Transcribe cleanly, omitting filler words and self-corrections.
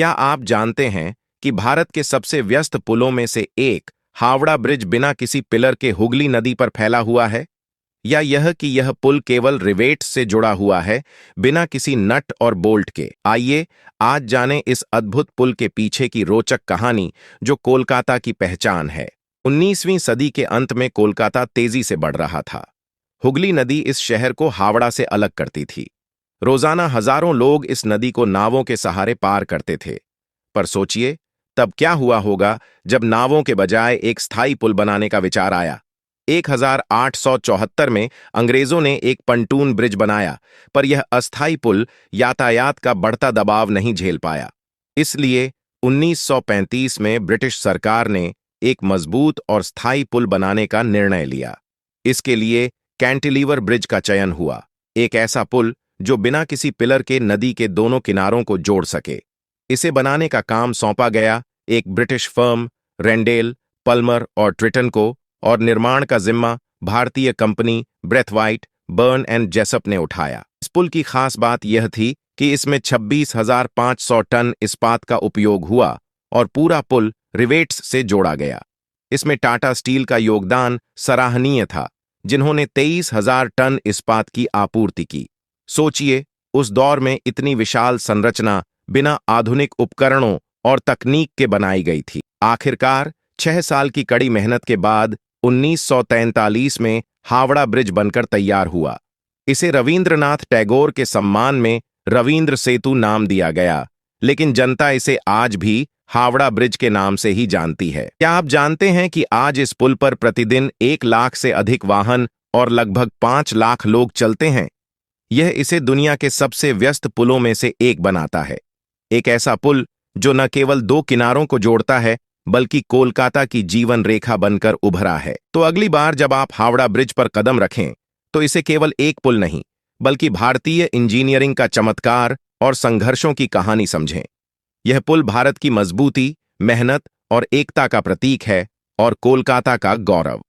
क्या आप जानते हैं कि भारत के सबसे व्यस्त पुलों में से एक हावड़ा ब्रिज बिना किसी पिलर के हुगली नदी पर फैला हुआ है? या यह कि यह पुल केवल रिवेट्स से जुड़ा हुआ है, बिना किसी नट और बोल्ट के? आइए आज जानें इस अद्भुत पुल के पीछे की रोचक कहानी, जो कोलकाता की पहचान है। 19वीं सदी के अंत में कोलकाता तेजी से बढ़ रहा था। हुगली नदी इस शहर को हावड़ा से अलग करती थी। रोजाना हजारों लोग इस नदी को नावों के सहारे पार करते थे। पर सोचिए, तब क्या हुआ होगा जब नावों के बजाय एक स्थायी पुल बनाने का विचार आया। 1874 में अंग्रेजों ने एक पंटून ब्रिज बनाया, पर यह अस्थायी पुल यातायात का बढ़ता दबाव नहीं झेल पाया। इसलिए 1935 में ब्रिटिश सरकार ने एक मजबूत और स्थायी पुल बनाने का निर्णय लिया। इसके लिए कैंटिलीवर ब्रिज का चयन हुआ, एक ऐसा पुल जो बिना किसी पिलर के नदी के दोनों किनारों को जोड़ सके। इसे बनाने का काम सौंपा गया एक ब्रिटिश फर्म रेंडेल, पल्मर और ट्रिटन को, और निर्माण का जिम्मा भारतीय कंपनी ब्रेथवाइट, बर्न एंड जेसप ने उठाया। इस पुल की खास बात यह थी कि इसमें 26,500 टन इस्पात का उपयोग हुआ और पूरा पुल रिवेट्स से जोड़ा गया। इसमें टाटा स्टील का योगदान सराहनीय था, जिन्होंने 23,000 टन इस्पात की आपूर्ति की। सोचिए, उस दौर में इतनी विशाल संरचना बिना आधुनिक उपकरणों और तकनीक के बनाई गई थी। आखिरकार 6 साल की कड़ी मेहनत के बाद 1943 में हावड़ा ब्रिज बनकर तैयार हुआ। इसे रविंद्रनाथ टैगोर के सम्मान में रविंद्र सेतु नाम दिया गया, लेकिन जनता इसे आज भी हावड़ा ब्रिज के नाम से ही जानती है। क्या आप जानते हैं कि आज इस पुल पर प्रतिदिन 1 लाख से अधिक वाहन और लगभग 5 लाख लोग चलते हैं? यह इसे दुनिया के सबसे व्यस्त पुलों में से एक बनाता है। एक ऐसा पुल जो न केवल 2 किनारों को जोड़ता है, बल्कि कोलकाता की जीवन रेखा बनकर उभरा है। तो अगली बार जब आप हावड़ा ब्रिज पर कदम रखें, तो इसे केवल एक पुल नहीं, बल्कि भारतीय इंजीनियरिंग का चमत्कार और संघर्षों की कहानी समझें। यह पुल भारत की मजबूती, मेहनत और एकता का प्रतीक है, और कोलकाता का गौरव।